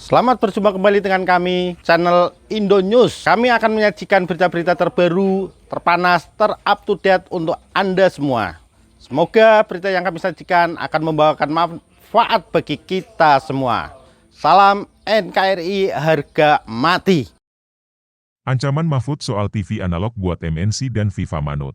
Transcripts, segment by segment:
Selamat berjumpa kembali dengan kami, channel Indo News. Kami akan menyajikan berita-berita terbaru, terpanas, terup to date untuk Anda semua. Semoga berita yang kami sajikan akan membawakan manfaat bagi kita semua. Salam NKRI harga mati. Ancaman Mahfud soal TV analog buat MNC dan FIFA manut.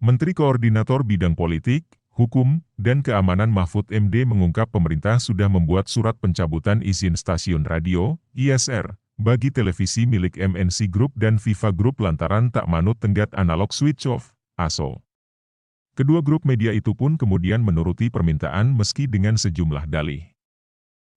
Menteri Koordinator Bidang Politik, Hukum, dan Keamanan Mahfud MD mengungkap pemerintah sudah membuat surat pencabutan izin stasiun radio, ISR, bagi televisi milik MNC Group dan FIFA Group lantaran tak manut tenggat analog switch off, ASO. Kedua grup media itu pun kemudian menuruti permintaan meski dengan sejumlah dalih.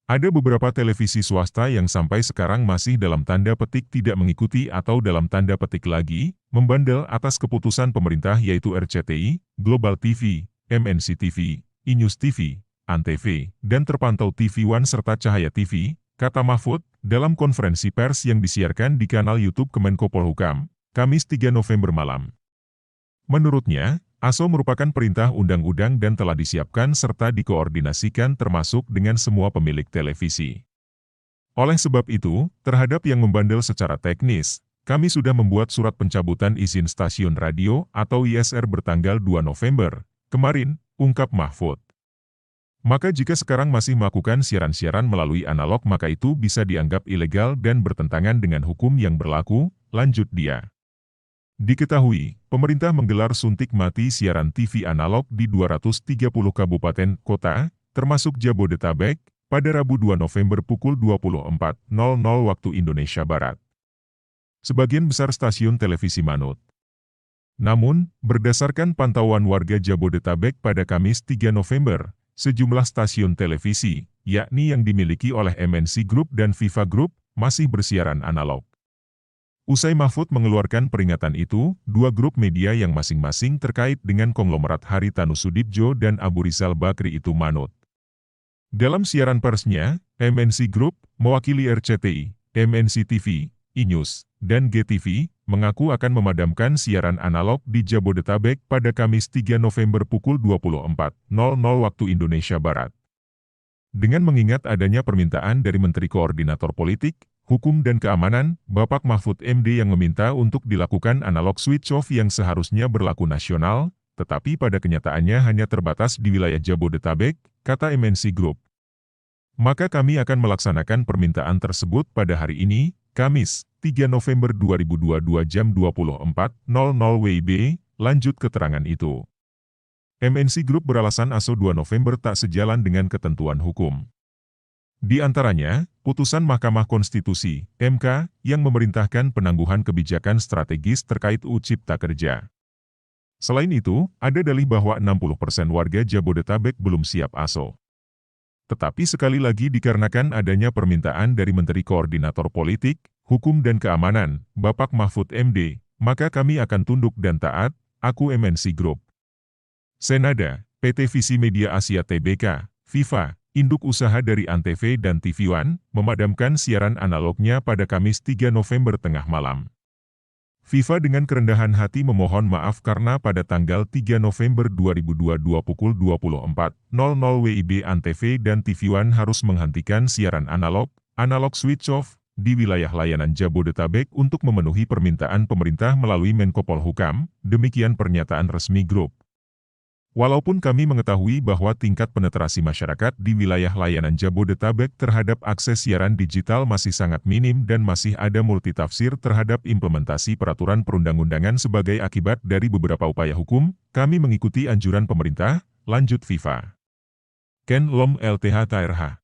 Ada beberapa televisi swasta yang sampai sekarang masih dalam tanda petik tidak mengikuti atau dalam tanda petik lagi, membandel atas keputusan pemerintah yaitu RCTI, Global TV, MNC TV, iNews TV, Antv, dan terpantau TV One serta Cahaya TV, kata Mahfud, dalam konferensi pers yang disiarkan di kanal YouTube Kemenko Polhukam, Kamis 3 November malam. Menurutnya, ASO merupakan perintah undang-undang dan telah disiapkan serta dikoordinasikan termasuk dengan semua pemilik televisi. Oleh sebab itu, terhadap yang membandel secara teknis, kami sudah membuat surat pencabutan izin stasiun radio atau ISR bertanggal 2 November, kemarin, ungkap Mahfud. Maka jika sekarang masih melakukan siaran-siaran melalui analog maka itu bisa dianggap ilegal dan bertentangan dengan hukum yang berlaku, lanjut dia. Diketahui, pemerintah menggelar suntik mati siaran TV analog di 230 kabupaten kota, termasuk Jabodetabek, pada Rabu 2 November pukul 24.00 waktu Indonesia Barat. Sebagian besar stasiun televisi manut. Namun, berdasarkan pantauan warga Jabodetabek pada Kamis 3 November, sejumlah stasiun televisi, yakni yang dimiliki oleh MNC Group dan FIFA Group, masih bersiaran analog. Usai Mahfud mengeluarkan peringatan itu, dua grup media yang masing-masing terkait dengan konglomerat Haritanu Sudibjo dan Abu Rizal Bakri itu manut. Dalam siaran persnya, MNC Group, mewakili RCTI, MNC TV, iNews, dan GTV, mengaku akan memadamkan siaran analog di Jabodetabek pada Kamis 3 November pukul 24.00 waktu Indonesia Barat. Dengan mengingat adanya permintaan dari Menteri Koordinator Politik, Hukum dan Keamanan, Bapak Mahfud MD yang meminta untuk dilakukan analog switch off yang seharusnya berlaku nasional, tetapi pada kenyataannya hanya terbatas di wilayah Jabodetabek, kata MNC Group. Maka kami akan melaksanakan permintaan tersebut pada hari ini, Kamis, 3 November 2022 jam 24.00 WIB, lanjut keterangan itu. MNC Group beralasan ASO 2 November tak sejalan dengan ketentuan hukum. Di antaranya, putusan Mahkamah Konstitusi, MK, yang memerintahkan penangguhan kebijakan strategis terkait UU Cipta Kerja. Selain itu, ada dalih bahwa 60% warga Jabodetabek belum siap ASO. Tetapi sekali lagi dikarenakan adanya permintaan dari Menteri Koordinator Politik, Hukum dan Keamanan, Bapak Mahfud MD, maka kami akan tunduk dan taat, aku MNC Group. Senada, PT Visi Media Asia Tbk, FIFA, induk usaha dari Antv dan TV One, memadamkan siaran analognya pada Kamis 3 November tengah malam. FIFA dengan kerendahan hati memohon maaf karena pada tanggal 3 November 2022 pukul 24.00 WIB Antv dan TV One harus menghentikan siaran analog switch off, di wilayah layanan Jabodetabek untuk memenuhi permintaan pemerintah melalui Menko Polhukam, demikian pernyataan resmi grup. Walaupun kami mengetahui bahwa tingkat penetrasi masyarakat di wilayah layanan Jabodetabek terhadap akses siaran digital masih sangat minim dan masih ada multitafsir terhadap implementasi peraturan perundang-undangan sebagai akibat dari beberapa upaya hukum, kami mengikuti anjuran pemerintah, lanjut FIFA. Ken Lom LTH TRH.